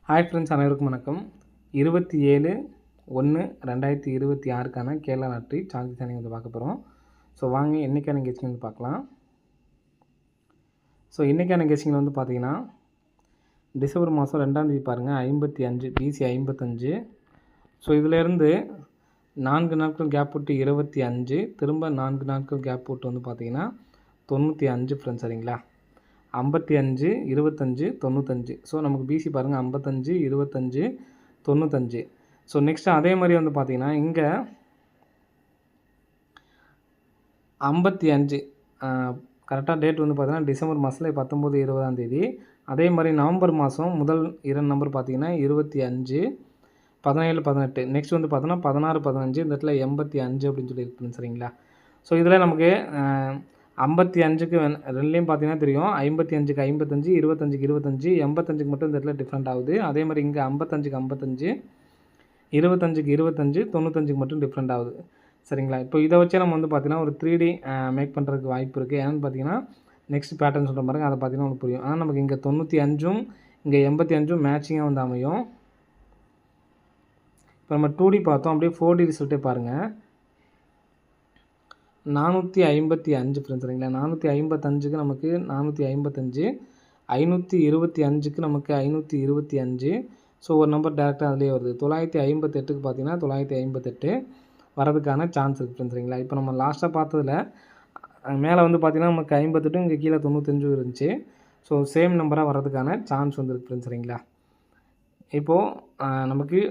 Hi friends, அனைவருக்கும் வணக்கம். 27/1/2026க்கான Kerala lottery charge channel வந்து பார்க்க போகிறோம். ஸோ வாங்க இன்றைக்கான கெஸ்டிங் வந்து பார்க்கலாம். ஸோ இன்றைக்கான கெஸ்டிங்கில் வந்து பார்த்தீங்கன்னா டிசம்பர் மாதம் 2ஆம் தேதி பாருங்கள் 55 BC 55. ஸோ இதிலேருந்து 4 நாட்கள் கேப் விட்டு 25, திரும்ப 4 நாட்கள் கேப் விட்டு வந்து பார்த்தீங்கன்னா 95 ஃப்ரெண்ட்ஸ், சரிங்களா? 55, 25, 95. ஸோ நமக்கு பிசி பாருங்கள் 55, 25, 95. ஸோ நெக்ஸ்ட்டு அதே மாதிரி வந்து பார்த்திங்கன்னா இங்கே 55 கரெக்டாக டேட் வந்து பார்த்திங்கன்னா டிசம்பர் மாதத்தில் 19, 20ஆம் தேதி. அதே மாதிரி நவம்பர் மாதம் முதல் 2 நம்பர் பார்த்திங்கன்னா 25, 17, 18. நெக்ஸ்ட் வந்து பார்த்தோன்னா 16, 15. இந்த இடத்துல 85 அப்படின்னு சொல்லியிருக்குங்க, சரிங்களா? ஸோ இதில் நமக்கு 55க்கு ரெண்டுலேயும் பார்த்தீங்கன்னா தெரியும். 55க்கு 55, 25க்கு 25, 85க்கு மட்டும் இந்த இடத்துல டிஃப்ரெண்ட் ஆகுது. அதே மாதிரி இங்கே 55க்கு 55, 25க்கு 25, 95க்கு மட்டும் டிஃப்ரெண்ட் ஆகுது, சரிங்களா? இப்போ இதை வச்சே நம்ம வந்து பார்த்தீங்கன்னா ஒரு 3D மேக் பண்ணுறதுக்கு வாய்ப்பு இருக்குது. ஏன்னு பார்த்தீங்கன்னா நெக்ஸ்ட் பேட்டர்ன் சொல்கிற மாதிரி அதை பார்த்தீங்கன்னா உங்களுக்கு புரியும். ஆனால் நமக்கு இங்கே 95ம் இங்கே 85ம் மேட்சிங்காக வந்து அமையும். இப்போ நம்ம 2D பார்த்தோம், அப்படியே 4D ரிசல்ட்டே பாருங்கள். 455 ஃப்ரெண்ட்ஸ், சரிங்களா? 455க்கு நமக்கு 455, 525க்கு நமக்கு 525. ஸோ ஒரு நம்பர் டேரெக்டாக அதிலே வருது. 958க்கு பார்த்தீங்கன்னா 958 வரதுக்கான சான்ஸ் இருக்குது ஃப்ரெண்ட்ஸ், சரிங்களா? இப்போ நம்ம லாஸ்ட்டாக பார்த்ததில் மேலே வந்து பார்த்திங்கன்னா நமக்கு 58, இங்கே கீழே 95 இருந்துச்சு. ஸோ சேம் நம்பராக வரதுக்கான சான்ஸ் வந்துருக்கு ஃப்ரெண்ட்ஸ், சரிங்களா? இப்போது நமக்கு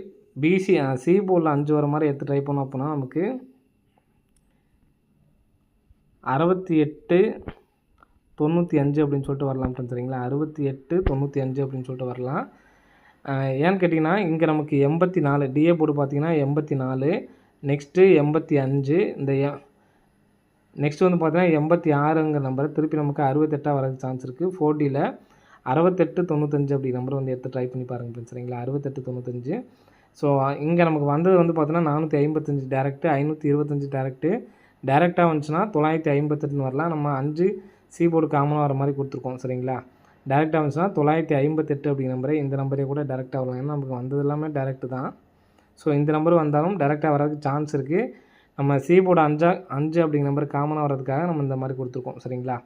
பிசி சி போர்டில் 5 வர மாதிரி எடுத்து ட்ரை பண்ணோம் அப்படின்னா நமக்கு 68, 95 அப்படின்னு சொல்லிட்டு வரலாம் ஃப்ரெண்ட்ஸ், சரிங்களா? 68, 95 அப்படின்னு சொல்லிட்டு வரலாம். ஏன்னு கேட்டிங்கன்னா இங்கே நமக்கு 84 டிஏ போர்டு பார்த்தீங்கன்னா 84, நெக்ஸ்ட்டு 85, இந்த நெக்ஸ்ட் வந்து பார்த்தீங்கன்னா 86ங்கிற நம்பர் திருப்பி நமக்கு 68 வரதுக்கு சான்ஸ் இருக்குது. 4Dயில் 68, 95 அப்படி நம்பர் வந்து எடுத்து ட்ரை பண்ணி பாருங்கள் ஃப்ரெண்ட்ஸ், சரிங்களா? 68, 95. ஸோ இங்கே நமக்கு வந்தது வந்து பார்த்தீங்கன்னா 455 டேரெக்டு, 525 டேரெக்டு. டேரெக்டாக வந்துச்சுன்னா 958ன்னு வரலாம். நம்ம 5 சி போர்டு காமனாக வர மாதிரி கொடுத்துருக்கோம், சரிங்களா? டேரெக்டாக வந்துச்சுன்னா 958 அப்படிங்கிற நம்பரே இந்த நம்பரே கூட டேரெக்டாக வரலாம். ஏன்னா நமக்கு வந்தது எல்லாமே டேரெக்டு தான். ஸோ இந்த நம்பர் வந்தாலும் டேரெக்டாக வரதுக்கு சான்ஸ் இருக்குது. நம்ம சி போர்டு 5 அப்படிங்கிற நம்பர் காமனாக வர்றதுக்காக நம்ம இந்த மாதிரி கொடுத்துருக்கோம், சரிங்களா?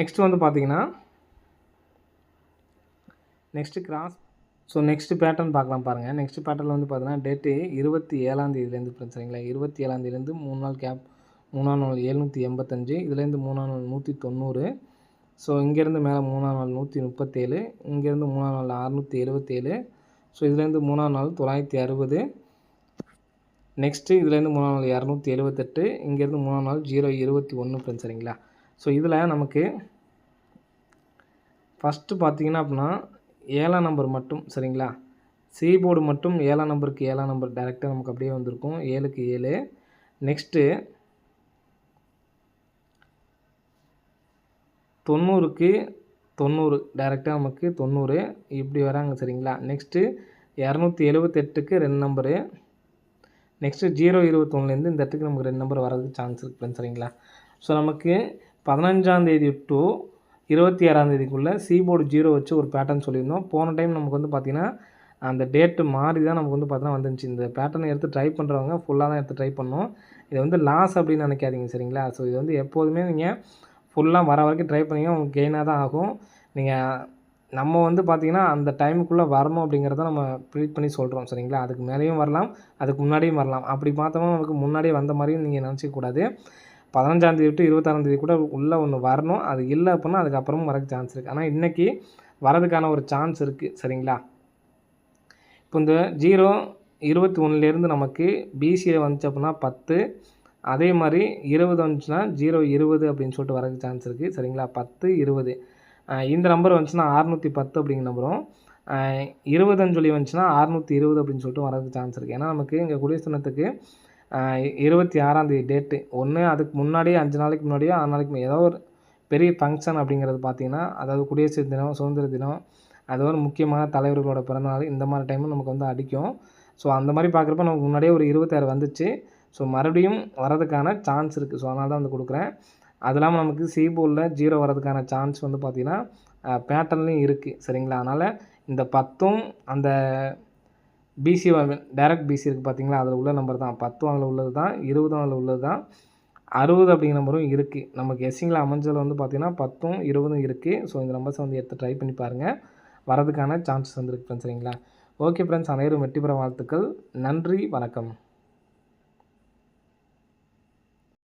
நெக்ஸ்ட் வந்து பார்த்தீங்கன்னா next cross. So next pattern பார்க்கலாம் பாருங்கள். நெக்ஸ்ட் பேட்டர்னில் வந்து பார்த்தீங்கன்னா டேட்டு 27ஆம் தேதியிலேருந்து ஃப்ரெண்ட்ஸ், சரிங்களா? 27ஆம் தேதியிலேருந்து 3 நாள் கேப். 3ஆம் நாள் 785, இதுலேருந்து 3ஆம் நாள் 190. ஸோ இங்கேருந்து மேலே 3ஆம் நாள் 137, இங்கேருந்து 3ஆம் நாள் 677. ஸோ இதுலேருந்து 3ஆம் நாள் 960. நெக்ஸ்ட்டு இதுலேருந்து 3ஆம் நாள் 278, இங்கேருந்து 3ஆம் நாள் 021 ஃப்ரெண்ட்ஸ், சரிங்களா? ஸோ இதில் நமக்கு ஃபஸ்ட்டு பார்த்தீங்கன்னா அப்படின்னா 7ஆம் நம்பர் மட்டும், சரிங்களா? சி போர்டு மட்டும் 7ஆம் நம்பருக்கு 7ஆம் நம்பர் டேரெக்டாக நமக்கு அப்படியே வந்திருக்கும். 7க்கு 7. நெக்ஸ்ட்டு 90க்கு 90 டேரெக்டாக நமக்கு 90 இப்படி வராங்க, சரிங்களா? நெக்ஸ்ட்டு 278க்கு 2 நம்பரு. நெக்ஸ்ட்டு 021லேருந்து இந்த இடத்துக்கு நமக்கு 2 நம்பர் வரதுக்கு சான்ஸ் இருக்குது ஃப்ரெண்ட்ஸ், சரிங்களா? ஸோ நமக்கு 15ஆம் தேதி டு 26ஆம் தேதிக்குள்ளே சி போர்டு 0 வச்சு ஒரு பேட்டர்ன் சொல்லியிருந்தோம். போன டைம் நமக்கு வந்து பார்த்திங்கன்னா அந்த டேட்டு மாறி தான் நமக்கு வந்து பார்த்தீங்கன்னா வந்துருந்துச்சு. இந்த பேட்டர்னை எடுத்து ட்ரை பண்ணுறவங்க ஃபுல்லாக தான் எடுத்து ட்ரை பண்ணோம். இது வந்து லாஸ் அப்படின்னு நினைக்காதீங்க, சரிங்களா? ஸோ இது வந்து எப்போதுமே நீங்கள் ஃபுல்லாக வர வரைக்கும் ட்ரை பண்ணிங்கன்னா உங்களுக்கு கெயினாக தான் ஆகும். நீங்கள் நம்ம வந்து பார்த்திங்கன்னா அந்த டைமுக்குள்ளே வரணும் அப்படிங்கிறத நம்ம ப்ரிடிக்ட் பண்ணி சொல்கிறோம், சரிங்களா? அதுக்கு மேலேயும் வரலாம், அதுக்கு முன்னாடியும் வரலாம். அப்படி பார்த்தோம்னா நமக்கு முன்னாடியே வந்த மாதிரியும் நீங்கள் நினச்சிக்கூடாது. 15ஆம் தேதி டு 26ஆம் தேதி கூட உள்ளே ஒன்று வரணும். அது இல்லை அப்படின்னா அதுக்கப்புறமும் வரக்கு சான்ஸ் இருக்குது. ஆனால் இன்றைக்கி வரதுக்கான ஒரு சான்ஸ் இருக்குது, சரிங்களா? இப்போ இந்த 021லேருந்து நமக்கு பிசியில் வந்துச்சு அப்படின்னா 10, அதே மாதிரி 20 வந்துச்சுன்னா 020 அப்படின்னு சொல்லிட்டு வரதுக்கு சான்ஸ் இருக்குது, சரிங்களா? 10, 20 இந்த நம்பர் வந்துச்சுன்னா 610 அப்படிங்கிற நம்பரும் 20ன்னு சொல்லி வந்துச்சுன்னா 620 அப்படின்னு சொல்லிட்டு வரதுக்கு சான்ஸ் இருக்குது. ஏன்னா நமக்கு இங்கே குடியரசுனத்துக்கு 26ஆம் தேதி டேட்டு ஒன்று, அதுக்கு முன்னாடியே 5 நாளைக்கு முன்னாடியோ 6 நாளைக்கு ஏதோ ஒரு பெரிய ஃபங்க்ஷன் அப்படிங்கிறது பார்த்திங்கன்னா, அதாவது குடியரசு தினம், சுதந்திர தினம், அது ஒரு முக்கியமான தலைவர்களோட பிறந்தநாள், இந்த மாதிரி டைமும் நமக்கு வந்து அடிக்கும். ஸோ அந்த மாதிரி பார்க்குறப்ப நமக்கு முன்னாடியே ஒரு 26 வந்துச்சு. ஸோ மறுபடியும் வரதுக்கான சான்ஸ் இருக்குது. ஸோ அதனால தான் வந்து கொடுக்குறேன். அது இல்லாமல் நமக்கு சி போர்டில் 0 வரதுக்கான சான்ஸ் வந்து பார்த்திங்கன்னா பேட்டர்ன்லேயும் இருக்குது சரிங்களா. அதனால் இந்த 10ம் அந்த பிசி டைரக்ட் பிசி இருக்குது பார்த்தீங்களா, அதில் உள்ள நம்பர் தான். 10ம் அதில் உள்ளது தான், 20ம் அதில் உள்ளது தான், 60 அப்படிங்கிற நம்பரும் இருக்குது. நமக்கு எஸ்சிங்கில் அமைஞ்சதில் வந்து பார்த்திங்கன்னா 10ம் 20ம் இருக்குது. ஸோ இந்த நம்பர்ஸை வந்து எடுத்து ட்ரை பண்ணி பாருங்கள், வரதுக்கான சான்சஸ் வந்துருக்கு ஃப்ரெண்ட்ஸ் சரிங்களா. ஓகே ஃப்ரெண்ட்ஸ், அனைவரும் வெற்றி பெற வாழ்த்துக்கள். நன்றி, வணக்கம்.